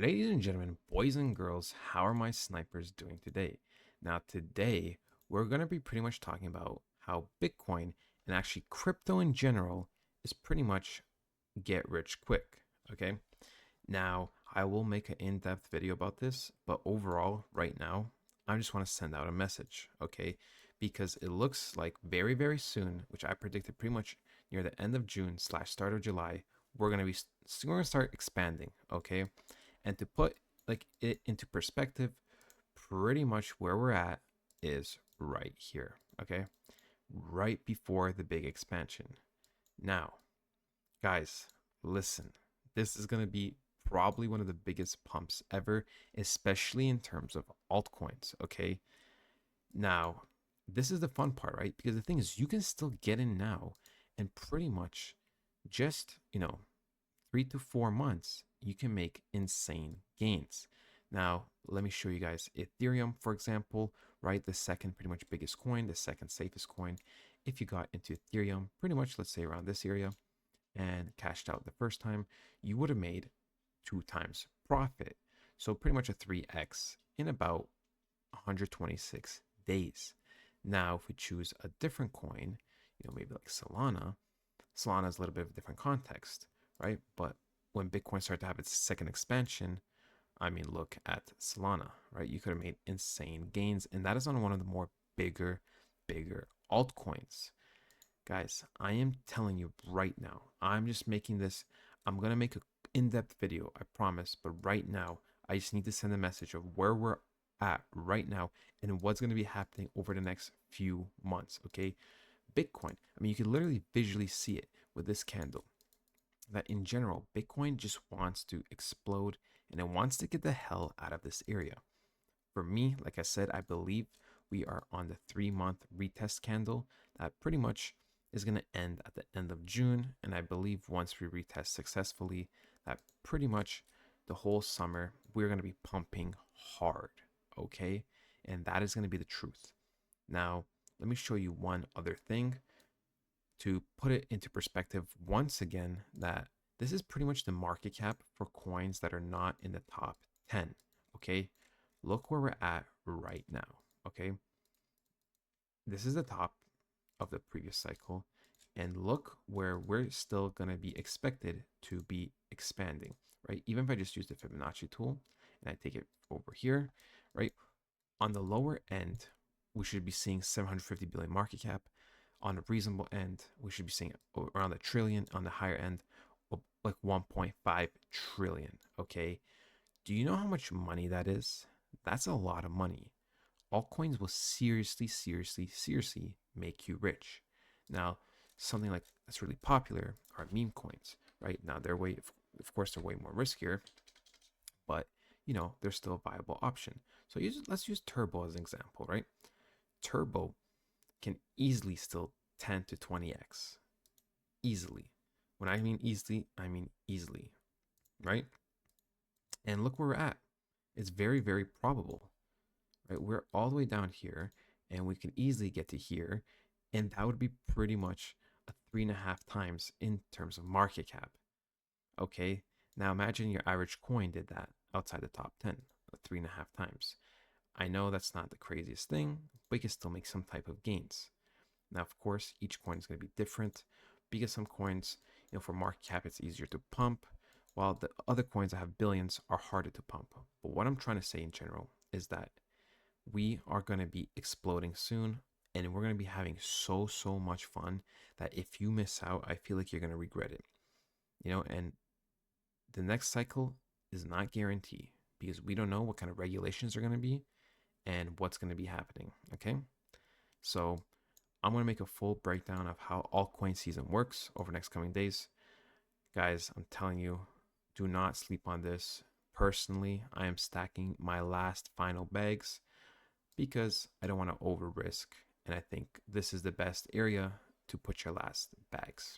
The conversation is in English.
Ladies and gentlemen, boys and girls, how are my snipers doing today? Now, today we're going to be pretty much talking about how Bitcoin and actually crypto in general is pretty much get rich quick. Okay, now I will make an in depth video about this, but overall, right now, I just want to send out a message. Okay, because it looks like very, very soon, which I predicted pretty much near the end of June slash start of July, we're gonna start expanding. Okay, and to put like it into perspective, pretty much where we're at is right here. Okay, right before the big expansion. Now, guys, listen, this is going to be probably one of the biggest pumps ever, especially in terms of altcoins. Okay, now this is the fun part, right? Because the thing is, you can still get in now and pretty much just 3 to 4 months, you can make insane gains. Now, let me show you guys Ethereum, for example, right? The second pretty much biggest coin, the second safest coin. If you got into Ethereum, pretty much, let's say around this area, and cashed out the first time, you would have made 2 times profit. So pretty much a 3x in about 126 days. Now, if we choose a different coin, maybe like Solana, Solana is a little bit of a different context, right? But when Bitcoin started to have its second expansion, I mean, look at Solana, right? You could have made insane gains, and that is on one of the more bigger altcoins. Guys, I am telling you right now, I'm just making this, I'm going to make an in-depth video, I promise. But right now, I just need to send a message of where we're at right now and what's going to be happening over the next few months, okay? Bitcoin, I mean, you can literally visually see it with this candle. That in general, Bitcoin just wants to explode and it wants to get the hell out of this area. For me, like I said, I believe we are on the 3 month retest candle that pretty much is going to end at the end of June. And I believe once we retest successfully, that pretty much the whole summer we're going to be pumping hard. Okay. And that is going to be the truth. Now, let me show you one other thing to put it into perspective once again, that this is pretty much the market cap for coins that are not in the top 10. Okay. Look where we're at right now. Okay. This is the top of the previous cycle. And look where we're still going to be expected to be expanding, right? Even if I just use the Fibonacci tool and I take it over here, right? On the lower end, we should be seeing 750 billion market cap. On a reasonable end, we should be seeing around a trillion. On the higher end, like 1.5 trillion. Okay. Do you know how much money that is? That's a lot of money. Altcoins will seriously make you rich. Now, something like that's really popular are meme coins, right? Now they're of course, they're way more riskier, but they're still a viable option. So let's use Turbo as an example, right? Turbo can easily still 10 to 20x. Easily. When I mean easily, I mean easily, right? And look where we're at. It's very, very probable, right? We're all the way down here and we can easily get to here. And that would be pretty much a 3.5 times in terms of market cap. Okay. Now imagine your average coin did that outside the top 10, 3.5 times. I know that's not the craziest thing, but you can still make some type of gains. Now, of course, each coin is going to be different because some coins, for market cap, it's easier to pump, while the other coins that have billions are harder to pump. But what I'm trying to say in general is that we are going to be exploding soon and we're going to be having so much fun that if you miss out, I feel like you're going to regret it. And the next cycle is not guaranteed because we don't know what kind of regulations are going to be and what's going to be happening. Okay. So I'm going to make a full breakdown of how altcoin season works over the next coming days. Guys, I'm telling you, do not sleep on this. Personally, I am stacking my last final bags because I don't want to over risk. And I think this is the best area to put your last bags.